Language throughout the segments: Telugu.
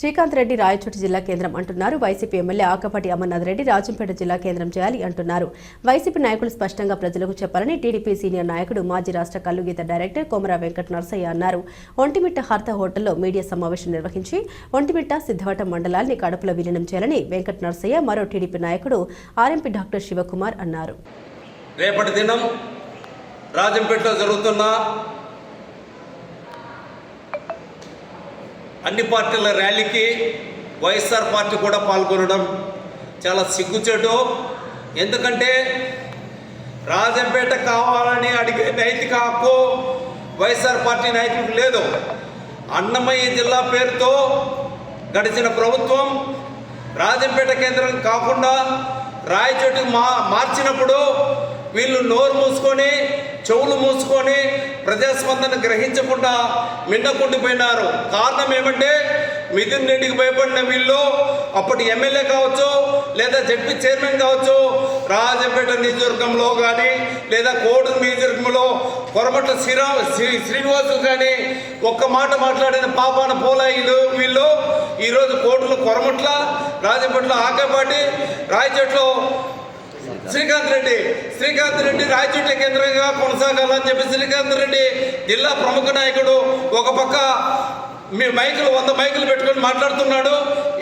శ్రీకాంత్ రెడ్డి రాయచోటి జిల్లా కేంద్రం అంటున్నారు. వైసీపీ ఎమ్మెల్యే ఆకపాటి అమర్నాథ్ రెడ్డి రాజంపేట జిల్లా కేంద్రం చేయాలి అంటున్నారు. వైసీపీ నాయకులు స్పష్టంగా ప్రజలకు చెప్పాలని టీడీపీ సీనియర్ నాయకుడు మాజీ రాష్ట్ర కల్లుగీత డైరెక్టర్ కొమర వెంకట నరసయ్య అన్నారు. ఒంటిమిట్ట హర్త హోటల్లో మీడియా సమావేశం నిర్వహించి ఒంటిమిట్ట సిద్ధవటం మండలాన్ని కడపలో విలీనం చేయాలని వెంకట నరసయ్య మరో టీడీపీ నాయకుడు ఆర్ఎంపీ డాక్టర్ శివకుమార్ అన్నారు. రేపటి దినం రాజంపేటలో జరుగుతున్న అన్ని పార్టీల ర్యాలీకి వైఎస్ఆర్ పార్టీ కూడా పాల్గొనడం చాలా సిగ్గుచేటు. ఎందుకంటే రాజంపేట కావాలని అడిగే నైతిక హక్కు వైఎస్ఆర్ పార్టీ నాయకులకు లేదు. అన్నమయ్య జిల్లా పేరుతో గడిచిన ప్రభుత్వం రాజంపేట కేంద్రం కాకుండా రాయచోటికి మార్చినప్పుడు వీళ్ళు నోరు మూసుకొని చెవులు మూసుకొని ప్రజాస్పందన గ్రహించకుండా మిన్నకుండిపోయినారు. కారణం ఏమంటే మిథున్ రెడ్డికి భయపడిన వీళ్ళు అప్పటి ఎమ్మెల్యే కావచ్చు లేదా జడ్పీ చైర్మన్ కావచ్చు రాజంపేట నియోజకవర్గంలో కానీ లేదా కోడూరు నియోజకవర్గంలో కొరమట్ల శ్రీనివాసులు కానీ ఒక్క మాట మాట్లాడిన పాపాన పోలాయిలు వీళ్ళు ఈరోజు కోడూరు కొరమట్ల రాజంపేటలో ఆకేపాటి రాయచోట్లో శ్రీకాంత్ రెడ్డి రాయచోటి కేంద్రంగా కొనసాగాలని చెప్పి శ్రీకాంత్ రెడ్డి జిల్లా ప్రముఖ నాయకుడు ఒక పక్క మీ మైకులు 100 మైకులు పెట్టుకొని మాట్లాడుతున్నాడు.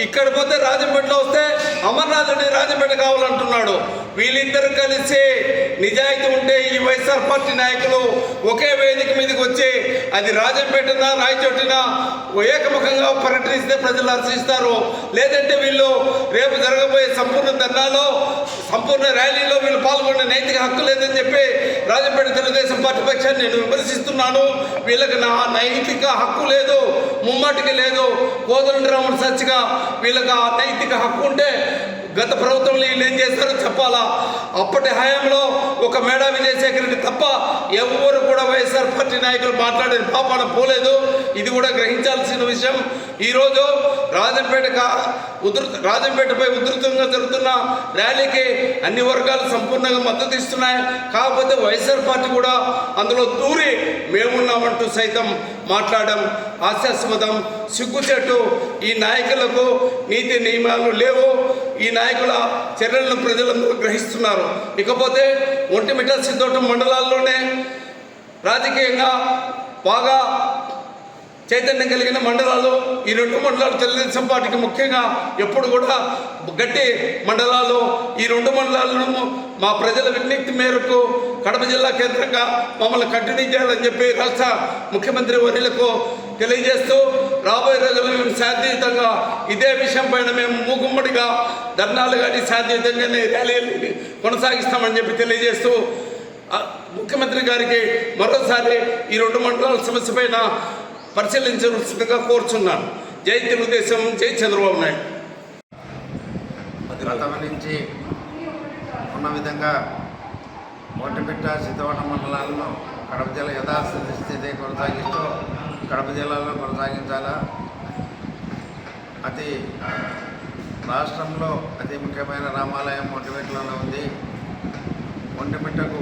ఇక్కడ పోతే రాజంపేటలో వస్తే అమర్నాథ్ రెడ్డి రాజంపేట కావాలంటున్నాడు. వీళ్ళిద్దరు కలిసి నిజాయితీ ఉంటే ఈ వైఎస్ఆర్ పార్టీ నాయకులు ఒకే వేదిక మీదకి వచ్చి అది రాజంపేటనా రాయచోటినా ఏకముఖంగా ప్రకటిస్తే ప్రజలు హర్షిస్తారు. లేదంటే వీళ్ళు రేపు జరగబోయే సంపూర్ణ ధర్నాలో సంపూర్ణ ర్యాలీలో వీళ్ళు పాల్గొనే నైతిక హక్కు లేదని చెప్పి రాజంపేట తెలుగుదేశం పార్టీ పక్షాన్ని నేను విమర్శిస్తున్నాను. వీళ్ళకి నా నైతిక హక్కు లేదు, ముమ్మాటికి లేదు. కోదండరాముడు సచ్చిగా వీళ్ళకి ఆ నైతిక హక్కు ఉంటే గత ప్రభుత్వంలో వీళ్ళు ఏం చేస్తారో చెప్పాలా. అప్పటి హయాంలో ఒక మేడా విజయశేఖర రెడ్డి తప్ప ఎవరు కూడా వైఎస్ఆర్ పార్టీ నాయకులు మాట్లాడేది పాపాన పోలేదు. ఇది కూడా గ్రహించాల్సిన విషయం. ఈరోజు రాజంపేటపై ఉధృతంగా జరుగుతున్న ర్యాలీకి అన్ని వర్గాలు సంపూర్ణంగా మద్దతు ఇస్తున్నాయి. కాకపోతే వైఎస్ఆర్ పార్టీ కూడా అందులో దూరి మేమున్నామంటూ సైతం మాట్లాడడం హాస్యాస్పదం, సిగ్గుచేటు. ఈ నాయకులకు నీతి నియమాలు లేవు. ఈ నాయకుల చర్యలను ప్రజలందరూ గ్రహిస్తున్నారు. ఇకపోతే ఒంటిమిట్ట సిద్ధవటం మండలాల్లోనే రాజకీయంగా బాగా చైతన్యం కలిగిన మండలాలు ఈ 2 మండలాలు తెలుగుదేశం పార్టీకి ముఖ్యంగా ఎప్పుడు కూడా గట్టి మండలాలు. ఈ 2 మండలాలను మా ప్రజల విజ్ఞప్తి మేరకు కడప జిల్లా కేంద్రంగా మమ్మల్ని కంటిన్యూ చేయాలని చెప్పి రాష్ట్ర ముఖ్యమంత్రి వర్యులకు తెలియజేస్తూ రాబోయే రోజుల్లో మేము శాంతియుతంగా ఇదే విషయం పైన మేము మూకుమ్మడిగా ధర్నాలు కానీ శాంతియుతంగానే ర్యాలీలు కొనసాగిస్తామని చెప్పి తెలియజేస్తూ ముఖ్యమంత్రి గారికి మరోసారి ఈ 2 మండలాల సమస్య పైన పరిశీలించవలసిందిగా కోరుచున్నాను. జై తెలుగుదేశం, జై చంద్రబాబు నాయుడు. గతం నుంచి ఉన్న విధంగా ఒంటిమిట్ట సిద్ధవటం మండలాలను కడప జిల్లా యథాస్థితి కొనసాగిస్తూ కడప జిల్లాలో కొనసాగించాలా. రాష్ట్రంలో అతి ముఖ్యమైన రామాలయం ఒంటిమిట్టలోనే ఉంది. ఒంటిమిట్టకు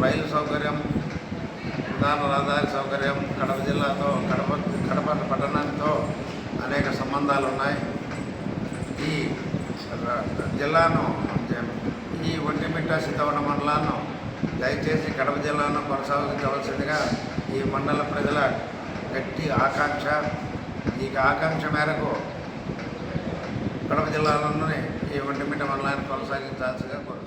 రైలు సౌకర్యం, ప్రధాన రహదారి సౌకర్యం, కడప జిల్లాతో కడప పట్టణానితో అనేక సంబంధాలు ఉన్నాయి. ఈ జిల్లాను ఈ ఒంటిమిట్ట సిద్ధవటం మండలాలను దయచేసి కడప జిల్లాను కొనసాగించవలసిందిగా ఈ మండల ప్రజల గట్టి ఆకాంక్ష. ఈ ఆకాంక్ష మేరకు కడప జిల్లాలోనే ఈ ఒంటిమిట్ట మండలాన్ని కొనసాగించాల్సిగా కోరుతున్నాను.